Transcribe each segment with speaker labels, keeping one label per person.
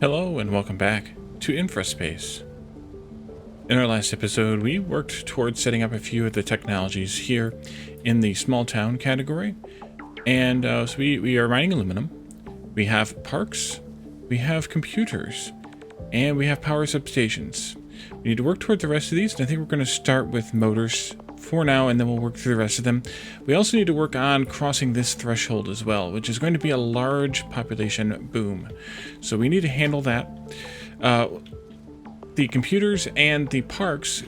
Speaker 1: Hello and welcome back to InfraSpace. In our last episode, we worked towards setting up a few of the technologies here in the small town category. And so we are mining aluminum, we have parks, we have computers, and we have power substations. We need to work toward the rest of these, and I think we're going to start with motors for now, and then we'll work through the rest of them. We also need to work on crossing this threshold as well, which is going to be a large population boom. So we need to handle that. The computers and the parks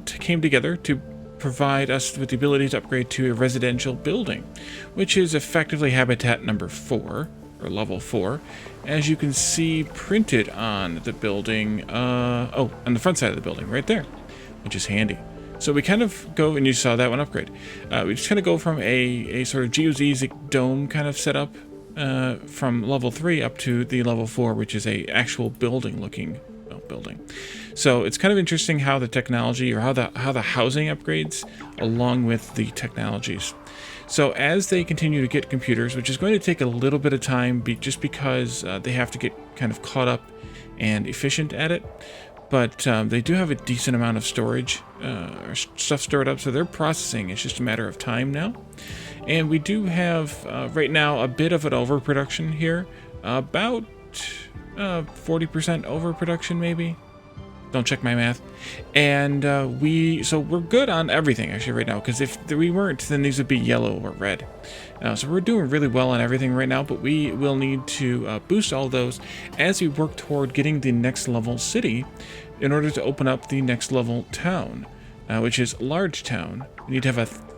Speaker 1: came together to provide us with the ability to upgrade to a residential building, which is effectively habitat number 4, or level 4, as you can see printed on the building, on the front side of the building, right there, which is handy. So we kind of go, and you saw that one upgrade. We just kind of go from a sort of geodesic dome kind of setup from level 3 up to the level 4, which is a actual building looking building. So it's kind of interesting how the technology, or how the housing upgrades along with the technologies. So as they continue to get computers, which is going to take a little bit of time, just because they have to get kind of caught up and efficient at it. But they do have a decent amount of storage or stuff stored up, so their processing is just a matter of time now. And we do have right now a bit of an overproduction here, about 40% overproduction maybe. Don't check my math. And so we're good on everything actually right now, because if we weren't, then these would be yellow or red. So we're doing really well on everything right now, but we will need to boost all those as we work toward getting the next level city in order to open up the next level town, which is large town. We need to have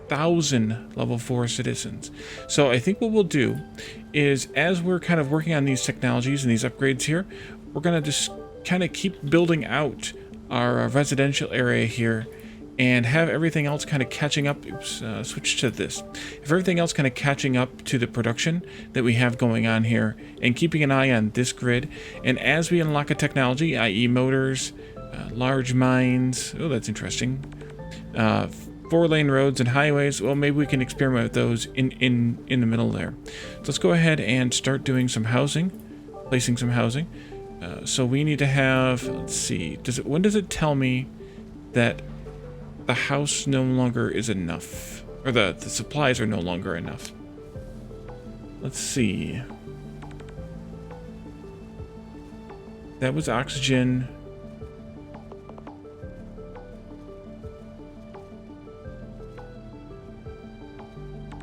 Speaker 1: 1,000 level 4 citizens. So I think what we'll do is, as we're kind of working on these technologies and these upgrades here, we're going to just kind of keep building out our residential area here and have everything else kind of catching up. Oops, switch to this. If everything else kind of catching up to the production that we have going on here, and keeping an eye on this grid. And as we unlock a technology, i.e. motors, large mines, oh, that's interesting, 4-lane roads and highways, well, maybe we can experiment with those in the middle there. So let's go ahead and start doing some housing, placing some housing. So we need to have, let's see, when does it tell me that the house no longer is enough, or the supplies are no longer enough? Let's see. That was oxygen.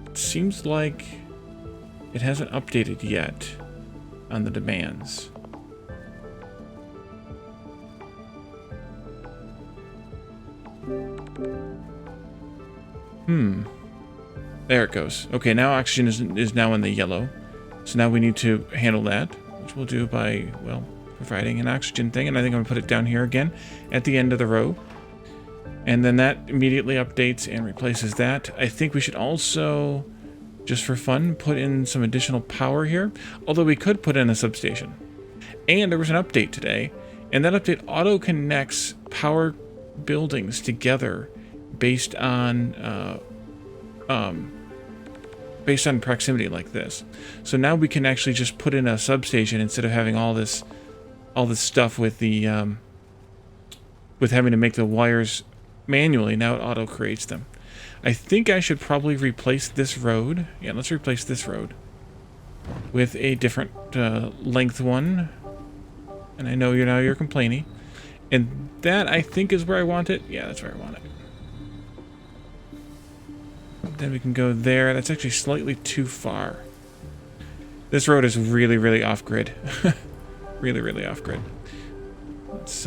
Speaker 1: It seems like it hasn't updated yet on the demands. There it goes. Okay, now oxygen is now in the yellow. So now we need to handle that, which we'll do by, well, providing an oxygen thing. And I think I'm going to put it down here again at the end of the row. And then that immediately updates and replaces that. I think we should also, just for fun, put in some additional power here. Although we could put in a substation. And there was an update today. And that update auto-connects power buildings together based on proximity like this. So now we can actually just put in a substation instead of having all this stuff with the with having to make the wires manually. Now it auto creates them. I think I should probably replace this road. Yeah, let's replace this road with a different length one. And I know you're complaining. And that, I think, is where I want it. Yeah, that's where I want it. Then we can go there. That's actually slightly too far. This road is really, really off-grid. Really, really off-grid. Let's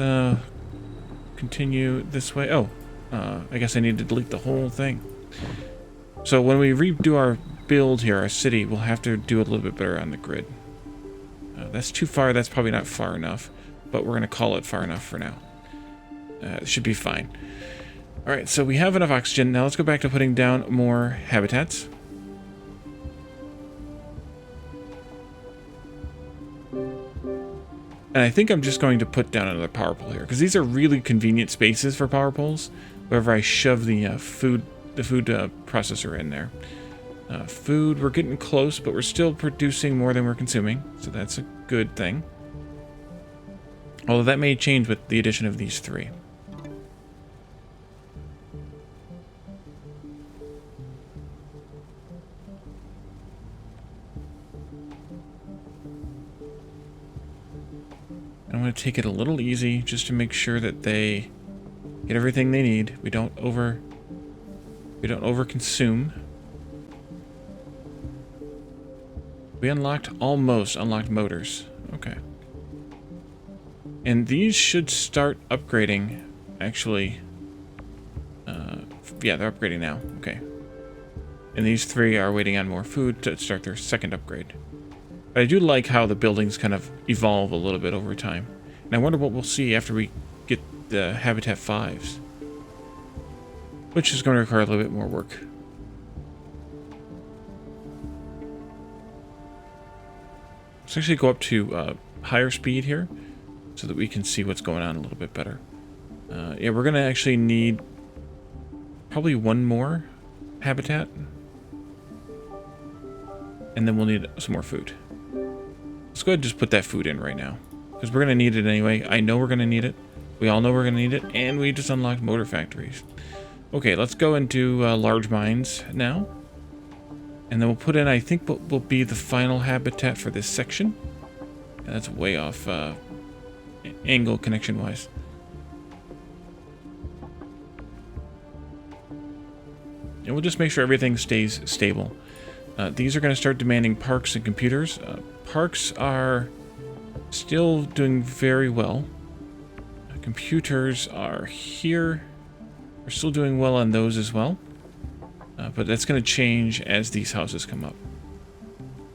Speaker 1: continue this way. Oh, I guess I need to delete the whole thing. So when we redo our build here, our city, we'll have to do a little bit better on the grid. That's too far. That's probably not far enough. But we're going to call it far enough for now. It should be fine. Alright, so we have enough oxygen. Now let's go back to putting down more habitats. And I think I'm just going to put down another power pole here, because these are really convenient spaces for power poles, wherever I shove the food processor in there. Food, we're getting close, but we're still producing more than we're consuming, so that's a good thing. Although that may change with the addition of these three. I'm going to take it a little easy just to make sure that they get everything they need. We don't overconsume. We almost unlocked motors. Okay. And these should start upgrading, actually. Yeah, they're upgrading now. Okay. And these three are waiting on more food to start their second upgrade. But I do like how the buildings kind of evolve a little bit over time. And I wonder what we'll see after we get the Habitat 5s. Which is going to require a little bit more work. Let's actually go up to higher speed here, so that we can see what's going on a little bit better. Yeah, we're going to actually need probably one more habitat. And then we'll need some more food. Let's go ahead and just put that food in right now. Because we're going to need it anyway. I know we're going to need it. We all know we're going to need it. And we just unlocked motor factories. Okay, let's go into large mines now. And then we'll put in, I think, what will be the final habitat for this section. And that's way off angle connection-wise. And we'll just make sure everything stays stable. These are going to start demanding parks and computers. Parks are still doing very well. Computers are here. We're still doing well on those as well. But that's going to change as these houses come up.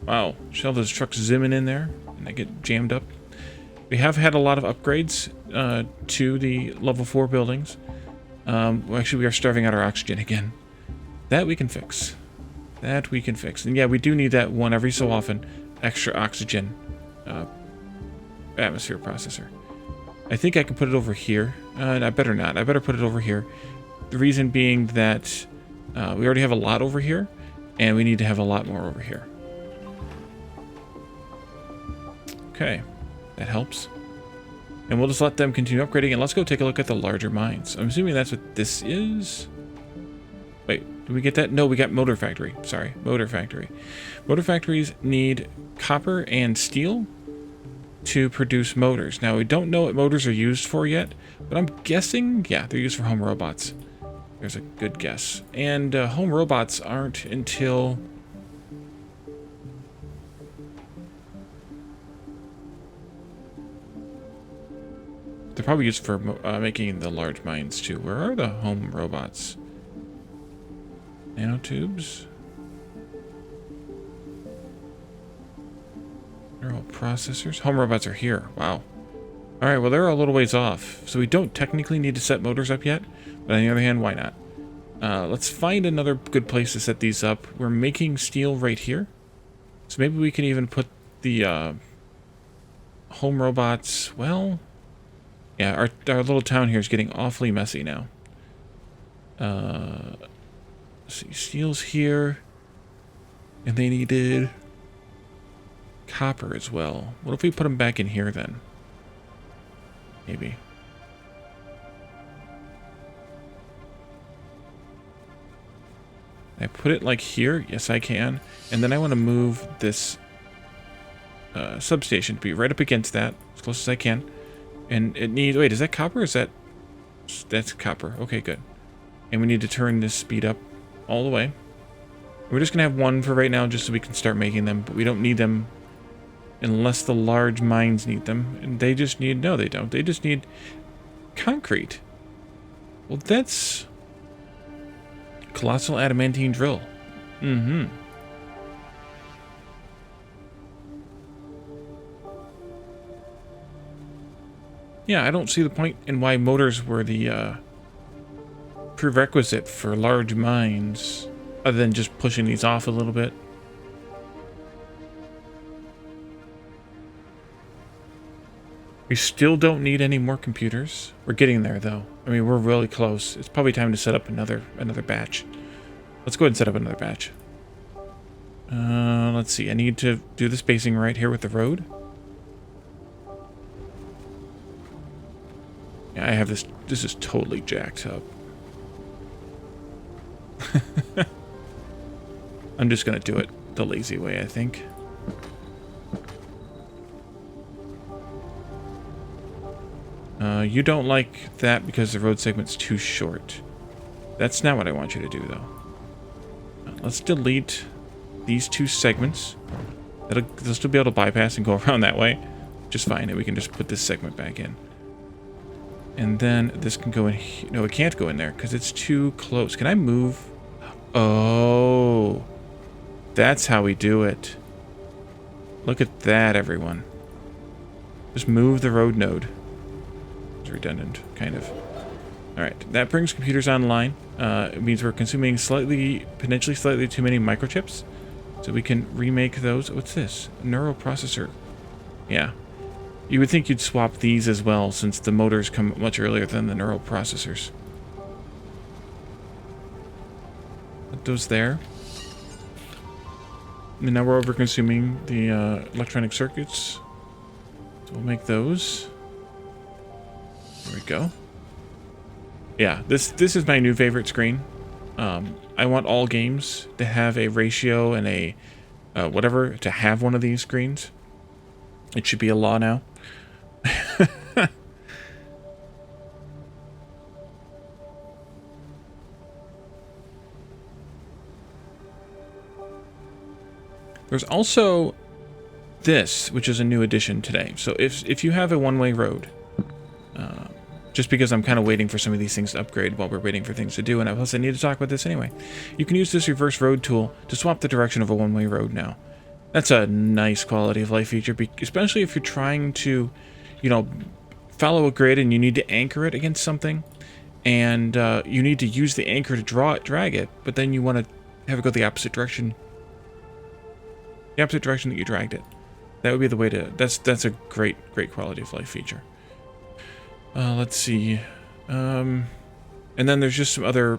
Speaker 1: Wow, see all those trucks zimming in there and they get jammed up. We have had a lot of upgrades to the level 4 buildings. Well, actually, we are starving out our oxygen again. That we can fix. That we can fix. And yeah, we do need that one every so often extra oxygen atmosphere processor. I think I can put it over here. I better not. I better put it over here. The reason being that we already have a lot over here, and we need to have a lot more over here. Okay, that helps. And we'll just let them continue upgrading, and let's go take a look at the larger mines. I'm assuming that's what this is. Wait, did we get that? No, we got motor factory. Sorry, motor factory. Motor factories need copper and steel to produce motors. Now, we don't know what motors are used for yet, but I'm guessing, yeah, they're used for home robots. There's a good guess. And home robots aren't until... They're probably used for making the large mines, too. Where are the home robots? Nanotubes? Neural processors? Home robots are here. Wow. Alright, well, they're a little ways off. So we don't technically need to set motors up yet. But on the other hand, why not? Let's find another good place to set these up. We're making steel right here. So maybe we can even put the home robots... Well... Yeah, our little town here is getting awfully messy now. Let's see, steel's here. And they needed copper as well. What if we put them back in here then? Maybe. I put it like here. Yes, I can. And then I want to move this substation to be right up against that, as close as I can. And it needs... Wait, is that copper or is that... That's copper. Okay, good. And we need to turn this speed up all the way. We're just going to have one for right now just so we can start making them. But we don't need them unless the large mines need them. And they just need... No, they don't. They just need concrete. Well, that's... Colossal adamantine drill. Mm-hmm. Yeah, I don't see the point in why motors were the prerequisite for large mines, other than just pushing these off a little bit. We still don't need any more computers. We're getting there, though. I mean, we're really close. It's probably time to set up another batch. Let's go ahead and set up another batch. Let's see. I need to do the spacing right here with the road. Yeah, I have this. This is totally jacked up. I'm just gonna do it the lazy way, I think. You don't like that because the road segment's too short. That's not what I want you to do, though. Let's delete these two segments. They'll still be able to bypass and go around that way. Just fine, and we can just put this segment back in. And then this can go in here. No, it can't go in there because it's too close. Can I move? Oh, that's how we do it. Look at that, everyone. Just move the road node. It's redundant, kind of. Alright, that brings computers online. It means we're consuming potentially slightly too many microchips. So we can remake those. What's this? Neural processor. Yeah. You would think you'd swap these as well, since the motors come much earlier than the neural processors. Put those there. And now we're over-consuming the electronic circuits. So we'll make those. There we go. Yeah, this is my new favorite screen. I want all games to have a ratio and a whatever to have one of these screens. It should be a law now. There's also this, which is a new addition today. So if you have a one-way road, just because I'm kind of waiting for some of these things to upgrade while we're waiting for things to do, and plus I need to talk about this anyway. You can use this reverse road tool to swap the direction of a one-way road now. That's a nice quality of life feature, especially if you're trying to, you know, follow a grid and you need to anchor it against something, and you need to use the anchor to drag it, but then you want to have it go the opposite direction. The opposite direction that you dragged it. That would be the way to... That's a great quality of life feature. Let's see. And then there's just some other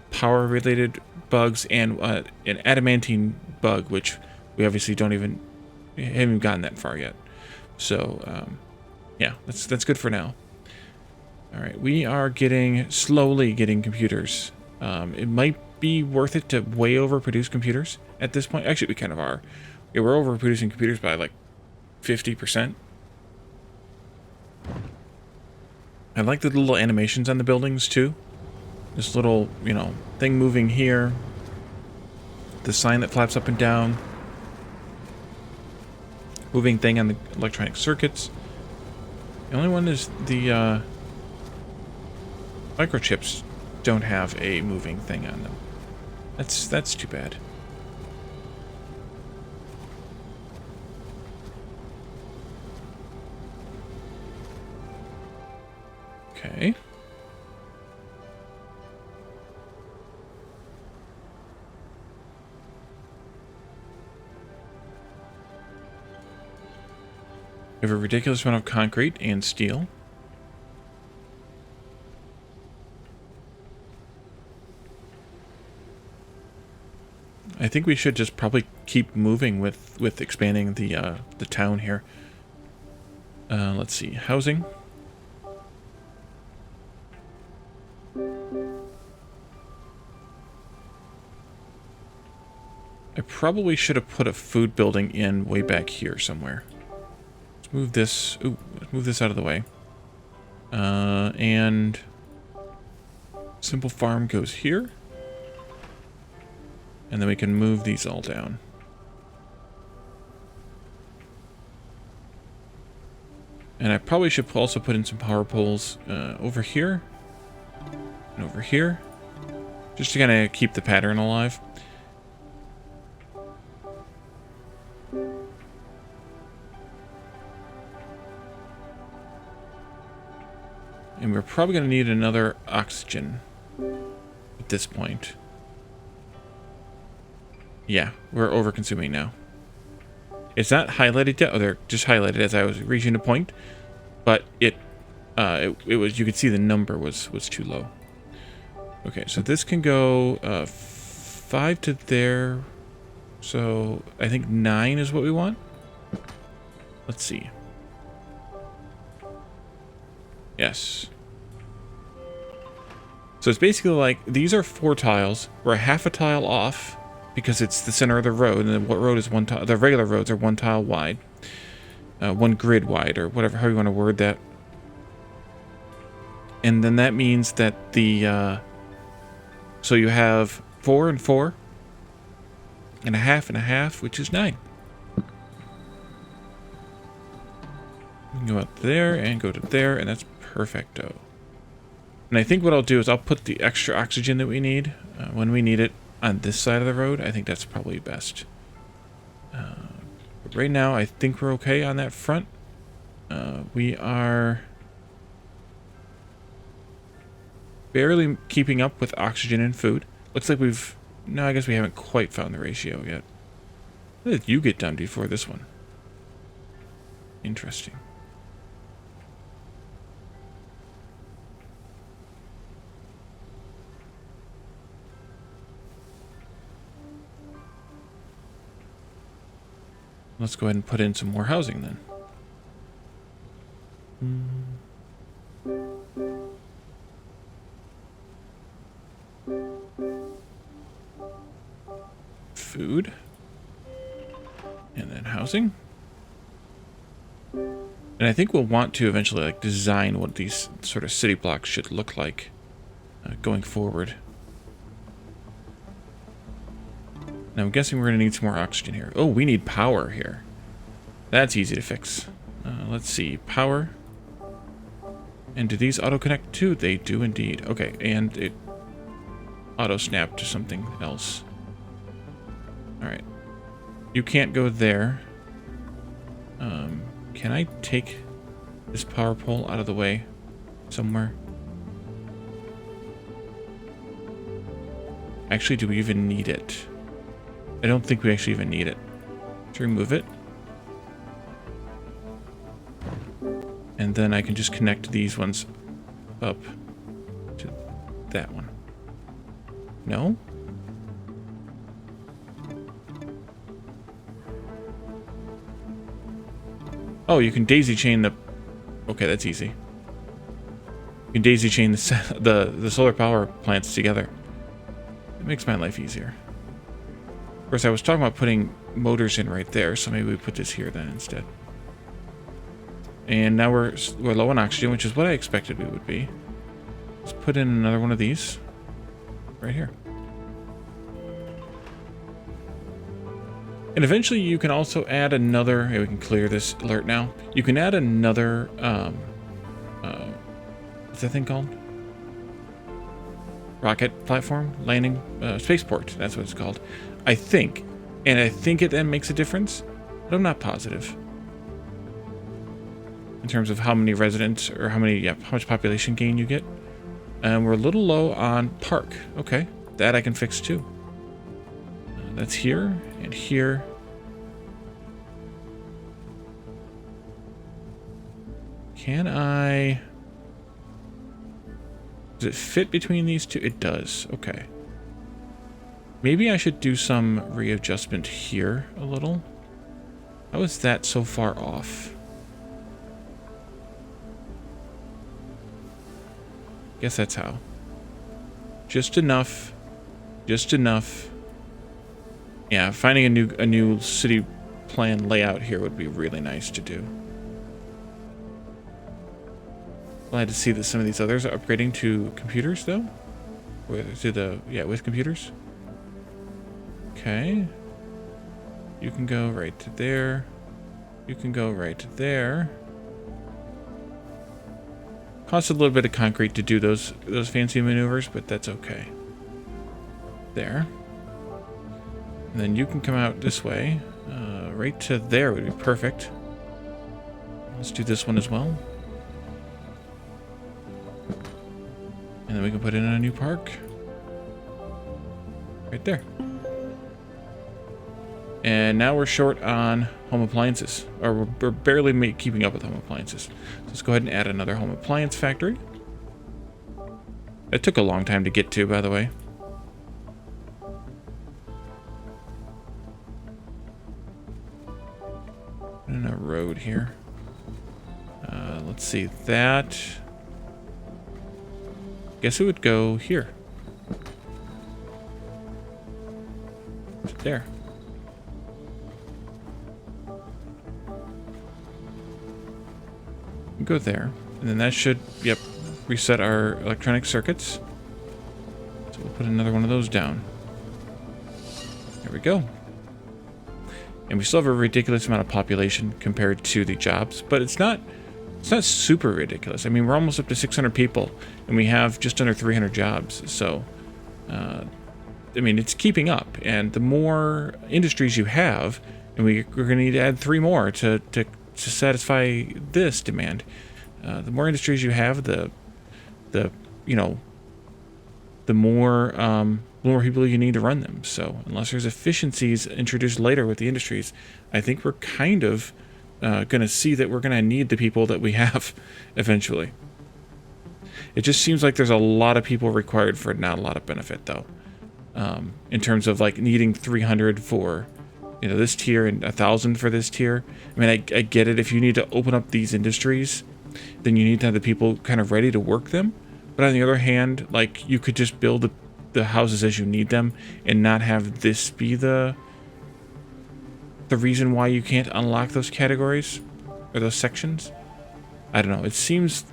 Speaker 1: power-related bugs and an adamantine bug, which we obviously haven't even gotten that far yet. So, yeah, that's good for now. All right, we are slowly getting computers. It might be worth it to way overproduce computers at this point. Actually, we kind of are. Yeah, we're overproducing computers by like 50%. I like the little animations on the buildings too. This little, you know, thing moving here. The sign that flaps up and down. Moving thing on the electronic circuits. The only one is the microchips don't have a moving thing on them. That's too bad. Okay. We have a ridiculous amount of concrete and steel. I think we should just probably keep moving with expanding the town here. Let's see, housing. I probably should have put a food building in way back here somewhere. Let's move this. Ooh, let's move this out of the way. And simple farm goes here. And then we can move these all down. And I probably should also put in some power poles over here and over here, just to kind of keep the pattern alive. And we're probably going to need another oxygen at this point. Yeah, we're over-consuming now. It's not highlighted yet. Oh, they're just highlighted as I was reaching a point. But it was, you could see the number was too low. Okay, so this can go 5 to there. So I think 9 is what we want. Let's see. Yes. So it's basically like, these are 4 tiles. We're half a tile off because it's the center of the road, and then what road is 1 tile? The regular roads are 1 tile wide. 1 grid wide, or whatever, how you want to word that. And then that means that the, so you have 4 and 4, and a half, which is 9. You can go out there and go to there, and that's perfecto. And I think what I'll do is I'll put the extra oxygen that we need when we need it on this side of the road. I think that's probably best. But right now, I think we're okay on that front. We are barely keeping up with oxygen and food. Looks like we've... No, I guess we haven't quite found the ratio yet. How did you get done before this one? Interesting. Let's go ahead and put in some more housing then. Food. And then housing. And I think we'll want to eventually like design what these sort of city blocks should look like going forward. Now I'm guessing we're going to need some more oxygen here. Oh, we need power here. That's easy to fix. Let's see. Power. And do these auto-connect too? They do indeed. Okay, and it auto-snap to something else. Alright. You can't go there. Can I take this power pole out of the way somewhere? Actually, do we even need it? I don't think we actually even need it. Let's remove it. And then I can just connect these ones up to that one. No? Oh, you can daisy chain the... Okay, that's easy. You can daisy chain the solar power plants together. It makes my life easier. Of course, I was talking about putting motors in right there, so maybe we put this here then instead. And now we're low on oxygen, which is what I expected we would be. Let's put in another one of these right here. And eventually you can also add another... Hey, we can clear this alert now. You can add another... what's that thing called? Rocket platform? Landing? Spaceport. That's what it's called. I think. And I think it then makes a difference. But I'm not positive. In terms of how many residents, or how much population gain you get. And we're a little low on park. Okay. That I can fix too. That's here and here. Can I... Does it fit between these two? It does. Okay. Maybe I should do some readjustment here a little. How is that so far off? Guess that's how. Just enough. Just enough. Yeah, finding a new city plan layout here would be really nice to do. Glad to see that some of these others are upgrading to computers, though. With computers. Okay. You can go right to there. You can go right to there. Costs a little bit of concrete to do those fancy maneuvers, but that's okay. There. And then you can come out this way. Right to there would be perfect. Let's do this one as well. And then we can put in a new park. Right there. And now we're short on home appliances. Or we're barely keeping up with home appliances. So let's go ahead and add another home appliance factory. It took a long time to get to, by the way. And a road here. Let's see, that Guess it would go here. There. Go there. And then that should, yep, reset our electronic circuits. So we'll put another one of those down. There we go. And we still have a ridiculous amount of population compared to the jobs, but it's not super ridiculous. I mean, we're almost up to 600 people, and we have just under 300 jobs. So, I mean, it's keeping up. And the more industries you have, and we're going to need to add 3 more to satisfy this demand. The more industries you have, the more people you need to run them. So unless there's efficiencies introduced later with the industries, I think we're kind of going to see that we're going to need the people that we have eventually. It just seems like there's a lot of people required for not a lot of benefit, though. In terms of like needing 300 for this tier and 1,000 for this tier. I mean, I get it. If you need to open up these industries, then you need to have the people kind of ready to work them. But on the other hand, like, you could just build the houses as you need them and not have this be the reason why you can't unlock those categories or those sections. I don't know. It seems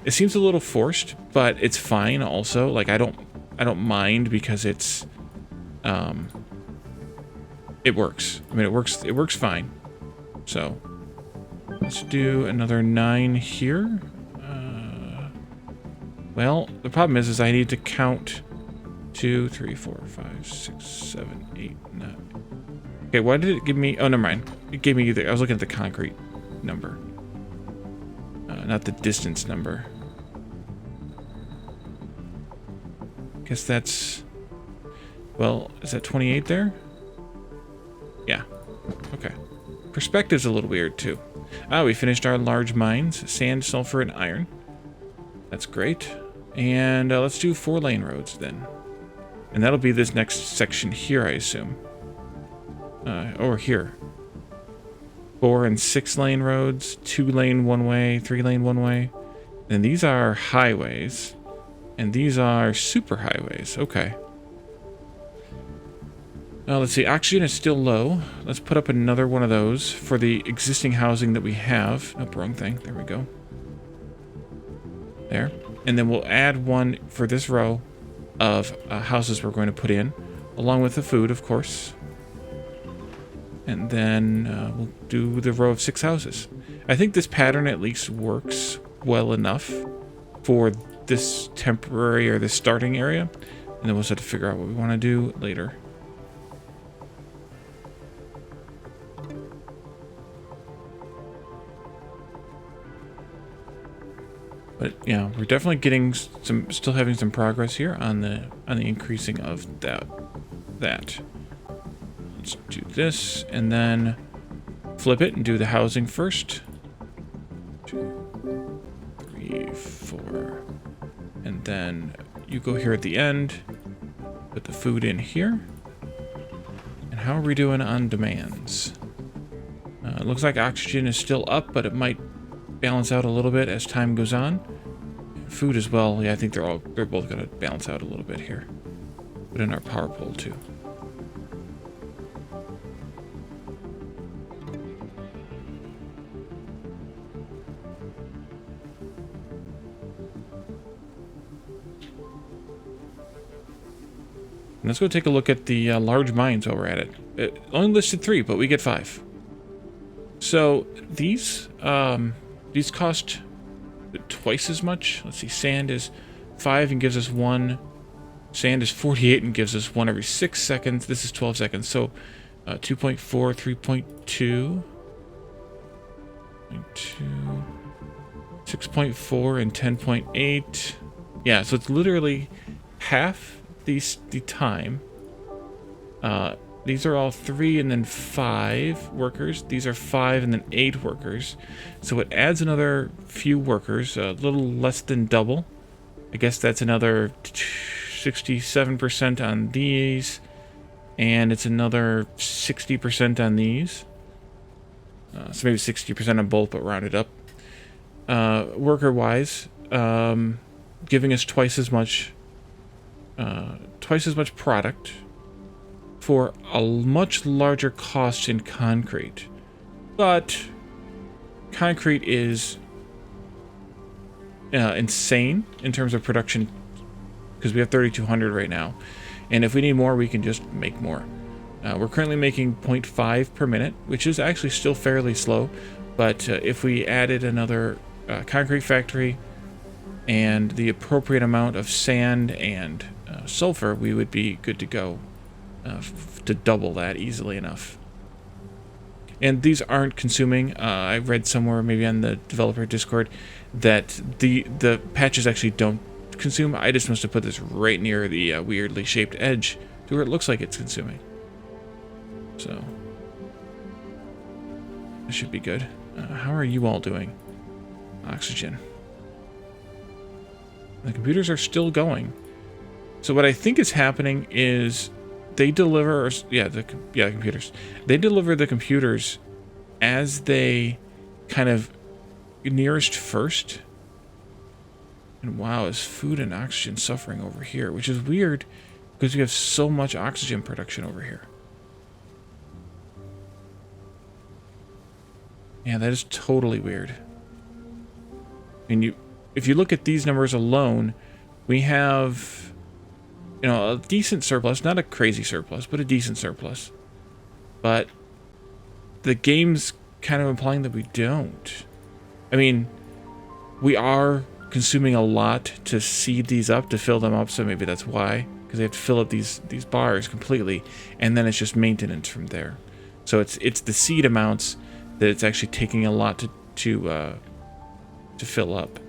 Speaker 1: a little forced, but it's fine also. Like, I don't mind because it works. I mean, it works fine. So let's do another 9 here. Well, the problem is I need to count 2, 3, 4, 5, 6, 7, 8, 9. Okay, why did it give me? Oh, never mind. It gave me I was looking at the concrete number, not the distance number. Guess that's. Well, is that 28 there? Yeah. Okay. Perspective's a little weird too. We finished our large mines: sand, sulfur, and iron. That's great. And let's do 4-lane roads then. And that'll be this next section here, I assume. Or here. 4 and 6-lane roads, 2-lane one-way, 3-lane one-way. And these are highways. And these are super highways. Okay. Let's see. Oxygen is still low. Let's put up another one of those for the existing housing that we have. Nope, wrong thing. There we go. There. And then we'll add one for this row of houses we're going to put in, along with the food, of course. And then we'll do the row of 6 houses. I think this pattern at least works well enough for this temporary or this starting area. And then we'll just have to figure out what we want to do later. But yeah, we're definitely getting still having some progress here on the increasing of that. Let's do this and then flip it and do the housing first. 2, 3, 4, and then you go here at the end. Put the food in here. And how are we doing on demands? It looks like oxygen is still up, but it might balance out a little bit as time goes on. Food as well. Yeah, I think they're both going to balance out a little bit here. Put in our power pole too. And let's go take a look at the large mines while we're at it. It only listed 3, but we get 5. So these cost twice as much. Let's see, sand is 5 and gives us 1. Sand is 48 and gives us 1 every 6 seconds. This is 12 seconds. So 2.4, 3.2, 6.4, and 10.8. Yeah, so it's literally half the time. These are all 3 and then 5 workers. These are 5 and then 8 workers. So it adds another few workers, a little less than double. I guess that's another 67% on these. And it's another 60% on these. So maybe 60% on both, but rounded up. Worker-wise, giving us twice as much product for a much larger cost in concrete. But concrete is insane in terms of production, because we have 3,200 right now, and if we need more, we can just make more. We're currently making 0.5 per minute, which is actually still fairly slow, but if we added another concrete factory and the appropriate amount of sand and sulfur, we would be good to go to double that easily enough. And these aren't consuming. I read somewhere, maybe on the developer Discord, that the patches actually don't consume. I just must have put this right near the weirdly shaped edge to where it looks like it's consuming. So this should be good. How are you all doing? Oxygen. The computers are still going. So what I think is happening is they deliver, the computers. They deliver the computers as they kind of nearest first. And wow, is food and oxygen suffering over here, which is weird because we have so much oxygen production over here. Yeah, that is totally weird. I mean, if you look at these numbers alone, we have, a decent surplus, not a crazy surplus, but a decent surplus. But the game's kind of implying that we don't. I mean, we are consuming a lot to seed these up, to fill them up, so maybe that's why, because they have to fill up these bars completely, and then it's just maintenance from there. So it's the seed amounts that it's actually taking a lot to fill up.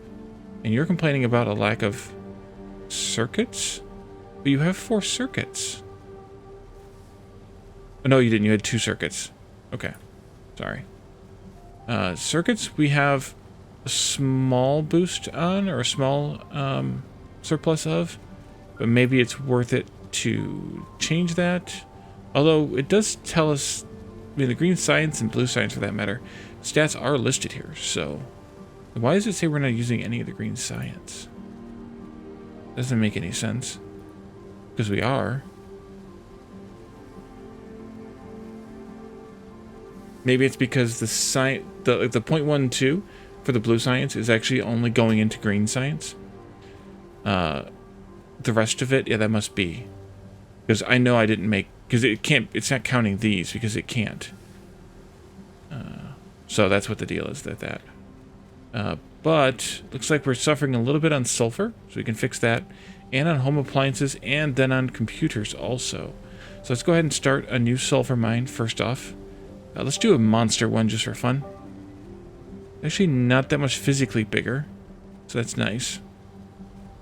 Speaker 1: And you're complaining about a lack of circuits? But you have 4 circuits. Oh, no, you didn't. You had 2 circuits. Okay. Sorry. Circuits, we have a small boost on, or a small surplus of. But maybe it's worth it to change that. Although it does tell us, I mean, the green science and blue science for that matter, stats are listed here, so why does it say we're not using any of the green science? Doesn't make any sense. Because we are. Maybe it's because the 0.12 for the blue science is actually only going into green science. The rest of it, yeah, that must be. Because I know I didn't make, because it can't, it's not counting these because it can't. So that's what the deal is with that. But looks like we're suffering a little bit on sulfur, so we can fix that, and on home appliances, and then on computers also. So let's go ahead and start a new sulfur mine first off. Let's do a monster one just for fun. Actually, not that much physically bigger, so that's nice.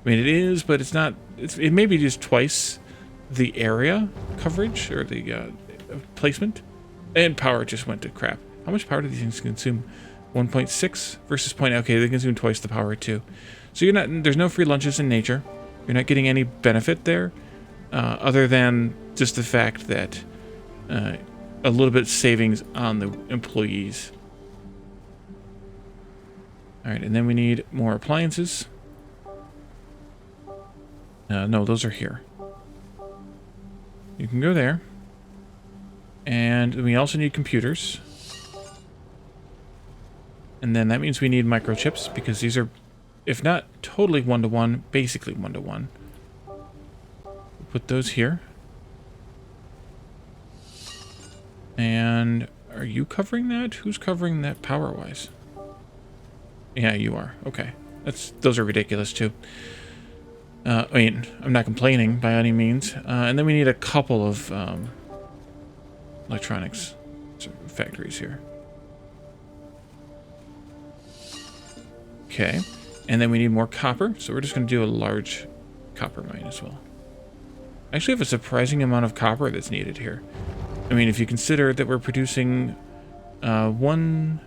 Speaker 1: I mean, it is, but it's not. It may be just twice the area coverage or the placement, and power just went to crap. How much power do these things consume? 1.6 versus 0. Okay, they consume twice the power too. So you're not. There's no free lunches in nature. You're not getting any benefit there, other than just the fact that a little bit savings on the employees. All right, and then we need more appliances. No, those are here. You can go there. And we also need computers. And then that means we need microchips, because these are, if not totally one-to-one, basically one-to-one. Put those here. And are you covering that? Who's covering that power-wise? Yeah, you are. Okay. Those are ridiculous, too. I mean, I'm not complaining by any means. And then we need a couple of electronics factories here. Okay. And then we need more copper, so we're just going to do a large copper mine as well. I actually have a surprising amount of copper that's needed here. I mean, if you consider that we're producing 1,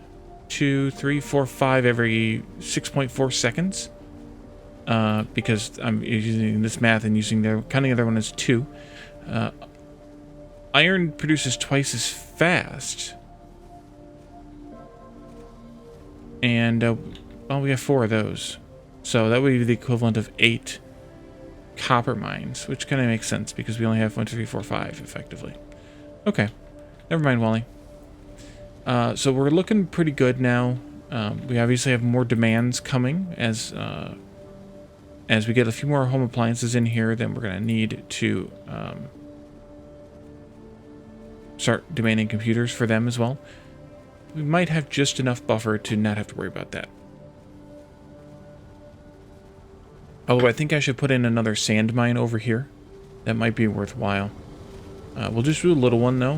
Speaker 1: 2, 3, 4, 5 every 6.4 seconds, because I'm using this math and counting the other one as 2. Iron produces twice as fast. And, well, we have 4 of those. So that would be the equivalent of 8 copper mines, which kind of makes sense because we only have 1, 2, 3, 4, 5 effectively. Okay, never mind, Wally. So we're looking pretty good now. We obviously have more demands coming as we get a few more home appliances in here. Then we're going to need to start demanding computers for them as well. We might have just enough buffer to not have to worry about that. Although I think I should put in another sand mine over here. That might be worthwhile. We'll just do a little one, though,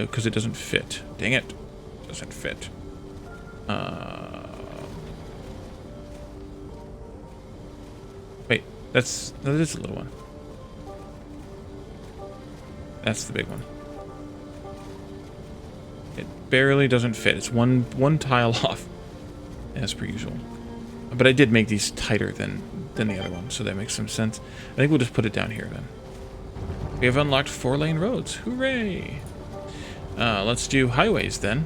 Speaker 1: because it doesn't fit. Dang it. It doesn't fit. Wait, that is a little one. That's the big one. It barely doesn't fit. It's one tile off, as per usual. But I did make these tighter than the other one, so that makes some sense. I think we'll just put it down here then. We have unlocked 4-lane roads. Hooray! Let's do highways then.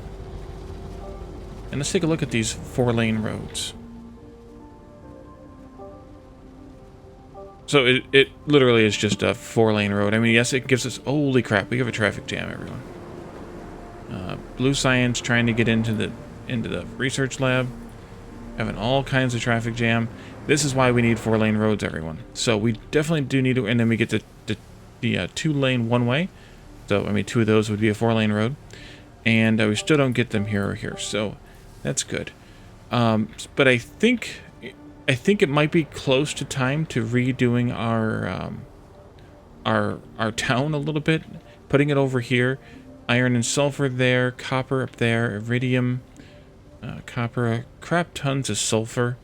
Speaker 1: And let's take a look at these 4-lane roads. So it literally is just a 4-lane road. I mean, yes, it gives us... Holy crap, we have a traffic jam, everyone. Blue Science trying to get into the research lab. Having all kinds of traffic jam. This is why we need 4-lane roads, everyone. So we definitely do need to... And then we get the 2-lane one-way. So, I mean, 2 of those would be a 4-lane road. And we still don't get them here or here. So that's good. But I think it might be close to time to redoing our town a little bit. Putting it over here. Iron and sulfur there. Copper up there. Iridium. Copper. Crap tons of sulfur.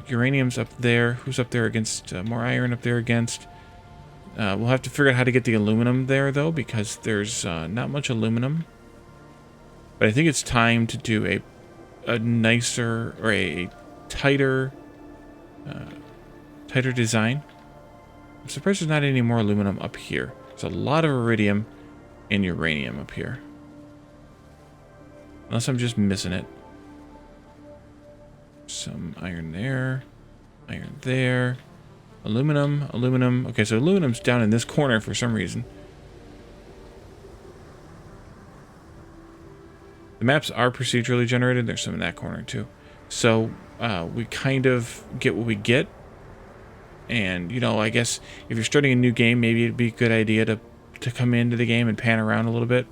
Speaker 1: Uranium's up there. Who's up there against? More iron up there against. We'll have to figure out how to get the aluminum there, though, because there's not much aluminum. But I think it's time to do a nicer or a tighter design. I'm surprised there's not any more aluminum up here. There's a lot of iridium and uranium up here. Unless I'm just missing it. Some iron there. Iron there. Aluminum. Aluminum. Okay, so aluminum's down in this corner for some reason. The maps are procedurally generated. There's some in that corner too. So we kind of get what we get. And, you know, I guess if you're starting a new game, maybe it'd be a good idea to come into the game and pan around a little bit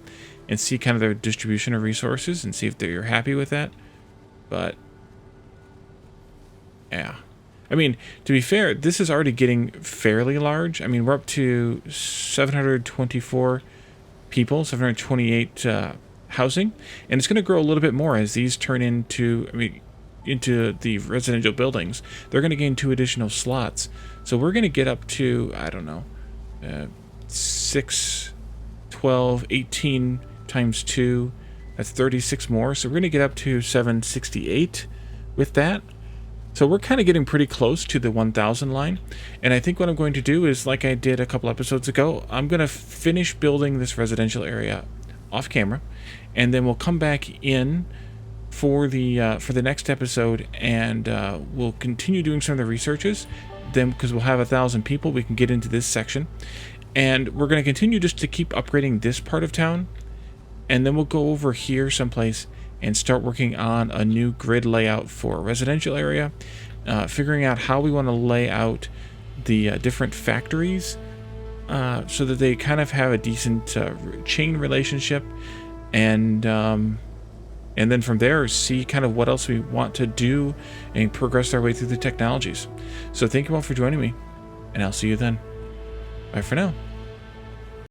Speaker 1: and see kind of their distribution of resources and see if you're happy with that. But yeah. I mean, to be fair, this is already getting fairly large. I mean, we're up to 724 people, 728 housing, and it's going to grow a little bit more as these turn into, into the residential buildings. They're going to gain 2 additional slots. So we're going to get up to, I don't know, 6, 12, 18 times 2. That's 36 more. So we're going to get up to 768 with that. So we're kind of getting pretty close to the 1,000 line. And I think what I'm going to do is, like I did a couple episodes ago, I'm going to finish building this residential area off camera. And then we'll come back in for the next episode, and we'll continue doing some of the researches. Then, because we'll have 1,000 people, we can get into this section. And we're going to continue just to keep upgrading this part of town. And then we'll go over here someplace and start working on a new grid layout for a residential area, figuring out how we want to lay out the different factories so that they kind of have a decent chain relationship, and then from there see kind of what else we want to do and progress our way through the technologies. So thank you all for joining me, and I'll see you then. Bye for now.